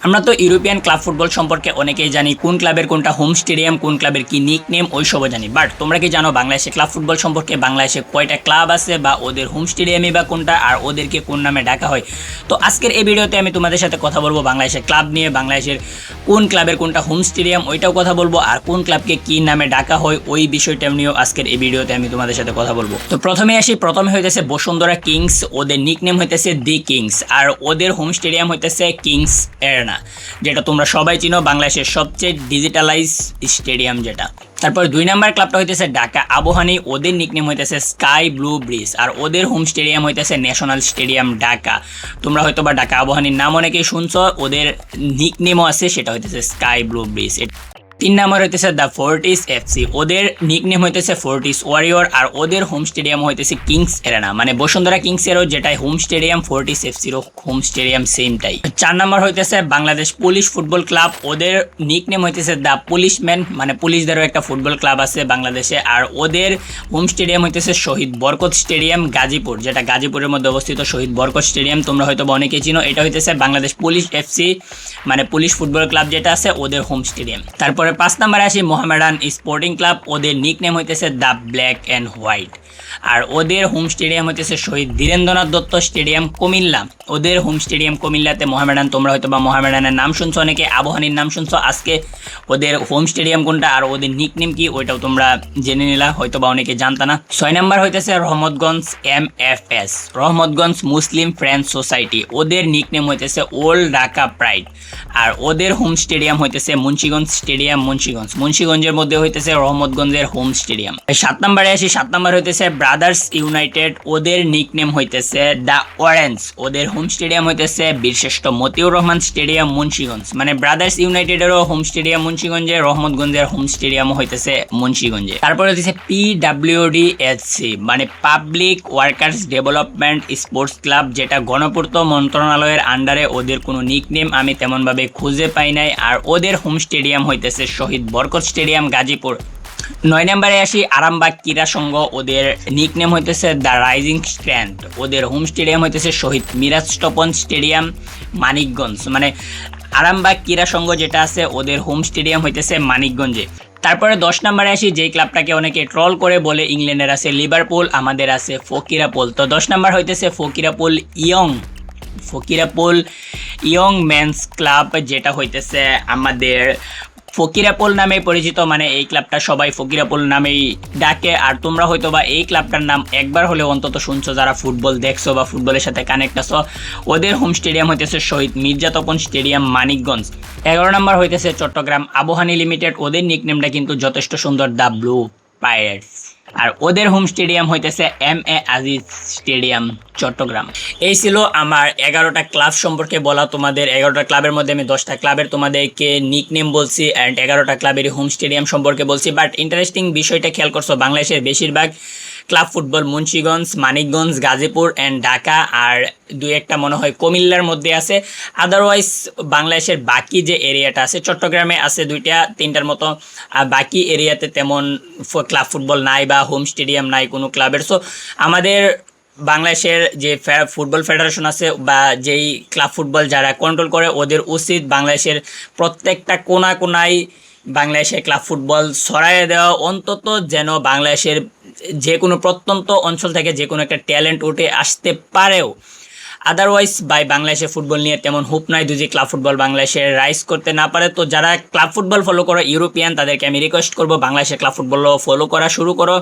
আমরা তো European club football সম্পর্কে অনেকেই জানি, কোন ক্লাবের কোনটা হোম স্টেডিয়াম, কোন ক্লাবের কি নিক নেম, ওইসবও জানি। বাট তোমরা কি জানো বাংলাদেশে ক্লাব ফুটবল সম্পর্কে? বাংলাদেশে কয়টা ক্লাব আছে, বা ওদের হোম স্টেডিয়ামই বা কোনটা, আর ওদেরকে কোন নামে ডাকা হয়? তো আজকের এই ভিডিওতে আমি তোমাদের সাথে কথা বলবো বাংলাদেশের ক্লাব নিয়ে, বাংলাদেশের কোন ক্লাবের কোনটা হোম স্টেডিয়াম ওইটাও কথা বলবো, আর কোন ক্লাবকে কি নামে ডাকা হয় ওই বিষয়টা নিয়েও আজকের এই ভিডিওতে আমি তোমাদের সাথে কথা বলবো। তো প্রথমে হইতেছে বসুন্ধরা কিংস, ওদের নিক নেম হইতেছে দি কিংস, আর ওদের হোম স্টেডিয়াম হইতেছে কিংস এরেনা, যেটা তোমরা সবাই চিনো, বাংলাদেশের সবচেয়ে ডিজিটালাইজ স্টেডিয়াম যেটা। তারপর 2 নাম্বার ক্লাবটা হইতেছে ঢাকা আবাহনী, ওদের নিকনেম হইতেছে স্কাই ব্লু ব্রিজ, আর ওদের হোম স্টেডিয়াম হইতেছে ন্যাশনাল স্টেডিয়াম ঢাকা। তোমরা হয়তো বা ঢাকা আবাহনীর নাম অনেকেই শুনছো, ওদের নিকনেমও আছে, সেটা হইতেছে স্কাই ব্লু ব্রিজ। 3 নাম্বার হইতেছে দ্য ফোর্টিস এফসি, ওদের নিকনেম হইতেছে ফোর্টিস ওয়ারিয়র, আর ওদের হোম স্টেডিয়াম হইতেছে কিংস এরেনা, মানে বসুন্ধরা কিংসেরও যেটাই হোম স্টেডিয়াম, ফোর্টিস এফসিরও হোম স্টেডিয়াম সেমটাই। 4 নাম্বার হইতেছে বাংলাদেশ পুলিশ ফুটবল ক্লাব, ওদের নিকনেম হইতেছে দ্য পুলিশম্যান, মানে পুলিশদেরও একটা ফুটবল ক্লাব আছে বাংলাদেশে, আর ওদের হোম স্টেডিয়াম হইতেছে শহীদ বরকত স্টেডিয়াম গাজীপুর, যেটা গাজীপুরের মধ্যে অবস্থিত। শহীদ বরকত স্টেডিয়াম তোমরা হয়তো অনেকেই চিনো, এটা হইতেছে বাংলাদেশ পুলিশ এফসি, মানে পুলিশ ফুটবল ক্লাব যেটা আছে ওদের হোম স্টেডিয়াম। তারপরে 5 নাম্বারে আসি মোহামেডান স্পোর্টিং ক্লাব, ওদের নিকনেম হইতেছে দ্য ব্ল্যাক অ্যান্ড হোয়াইট, আর ওদের হোম স্টেডিয়াম হইতেছে শহীদ ধীরেন্দ্রনাথ দত্ত স্টেডিয়াম কুমিল্লা, ওদের হোম স্টেডিয়াম কুমিল্লাতে। মোহামেডান তোমরা হয়তো বা মোহামেডানের নাম শুনছো, অনেকে আবাহনীর নাম শুনছো, আজকে ওদের হোম স্টেডিয়াম কোনটা আর ওদের নিকনেম কি ওইটাও তোমরা জেনে নিলা, হয়তো বা অনেকে জানতা না। 6 নাম্বার হইতেছে রহমতগঞ্জ MFS, রহমতগঞ্জ মুসলিম ফ্রেন্ডস সোসাইটি, ওদের নিকনেম হইতেছে ওল্ড ঢাকা প্রাইড, আর ওদের হোম স্টেডিয়াম হইতেছে মুন্সিগঞ্জ স্টেডিয়াম মুন্সিগঞ্জের মধ্যে হইতেছে রহমতগঞ্জের হোম স্টেডিয়াম। 7 নাম্বারে আসি, 7 নাম্বার হইতেছে ব্রাদার্স ইউনাইটেড, ওদের নিকনেম হইতেছে দ্য অরেঞ্জ, ওদের হোম স্টেডিয়াম হইতেছে বীরশ্রেষ্ঠ মতিউর রহমান স্টেডিয়াম মুন্সিগঞ্জ, মানে ব্রাদার্স ইউনাইটেডেরও হোম স্টেডিয়াম মুন্সিগঞ্জে, রহমতগঞ্জের হোম স্টেডিয়াম হইতেছে মুন্সিগঞ্জে। তারপরে হইতেছে PWDSC, মানে public workers development sports club, যেটা গণপূর্ত মন্ত্রণালয়ের আন্ডারে। ওদের কোনো নিকনেম আমি তেমন ভাবে খুঁজে পাই নাই, আর ওদের হোম স্টেডিয়াম হইতেছে শহীদ বরকত স্টেডিয়াম গাজীপুর। 9 নাম্বারে আসি আরামবাগ ক্রীড়া সংঘ, ওদের নিকনেম হইতেছে দ্য রাইজিং স্ট্যান্ড, ওদের হোম স্টেডিয়াম হইতেছে শহীদ মিরাজ তপন স্টেডিয়াম মানিকগঞ্জ, মানে আরামবাগ ক্রীড়া সংঘ যেটা আছে ওদের হোম স্টেডিয়াম হইতেছে মানিকগঞ্জে। তারপরে 10 নাম্বারে আসি, যেই ক্লাবটাকে অনেকে ট্রল করে বলে ইংল্যান্ডের আছে লিভারপুল, আমাদের আছে ফকিরাপুল। তো 10 নাম্বার হইতেছে ফকিরাপুল ইয়ং মেন্স ক্লাব, যেটা হইতেছে আমাদের ফকিরাপুল নামে পরিচিত, মানে এই ক্লাবটা সবাই ফকিরাপুল নামেই ডাকে। আর তোমরা হয়তো বা এই ক্লাবটার নাম একবার হলে অন্তত শুনছো, যারা ফুটবল দেখছো বা ফুটবলের সাথে কানেক্ট আছো। ওদের হোম স্টেডিয়াম হইতেছে শহীদ মির্জা তপন স্টেডিয়াম মানিকগঞ্জ। 11 নম্বর হইতেছে চট্টগ্রাম আবাহনী লিমিটেড, ওদের নিকনেমটা কিন্তু যথেষ্ট সুন্দর, দ্য ব্লু পাইরেটস, আর ওদের হোম স্টেডিয়াম হইতেছে MA আজিজ স্টেডিয়াম চট্টগ্রাম। এই ছিল আমার 11টা ক্লাব সম্পর্কে বলা। তোমাদের 11টা ক্লাবের মধ্যে আমি 10টা ক্লাবের তোমাদেরকে নিকনেম বলছি, অ্যান্ড 11টা ক্লাবের হোম স্টেডিয়াম সম্পর্কে বলছি। বাট ইন্টারেস্টিং বিষয়টা খেয়াল করছো, বাংলাদেশের বেশিরভাগ club football Munshiganj, Manikganj, Gazipur and Dhaka, আর 2-1টা মনে হয় কুমিল্লার মধ্যে আছে। আদারওয়াইজ বাংলাদেশের বাকি যে এরিয়াটা আছে, চট্টগ্রামে আছে 2-3টার মতো, আর বাকি এরিয়াতে তেমন ক্লাব ফুটবল নাই বা হোম স্টেডিয়াম নাই কোনো ক্লাবের। সো আমাদের বাংলাদেশের যে ফুটবল ফেডারেশন আছে বা যেই ক্লাব ফুটবল যারা কন্ট্রোল করে, ওদের উচিত বাংলাদেশের প্রত্যেকটা কোনায় বাংলাদেশের ক্লাব ফুটবল ছড়াইয়ে দেওয়া, অন্তত যেন বাংলাদেশের যে কোনো প্রত্যন্ত অঞ্চল থেকে যে কোনো একটা ট্যালেন্ট উঠে আসতে পারেও। আদারওয়াইজ বাংলাদেশের ফুটবল নিয়ে তেমন হুপ নাই, যদি ক্লাব ফুটবল বাংলাদেশে রাইজ করতে না পারে। তো যারা ক্লাব ফুটবল ফলো করো ইউরোপিয়ান, তাদেরকে আমি রিকোয়েস্ট করবো বাংলাদেশের ক্লাব ফুটবল ফলো করা শুরু করো।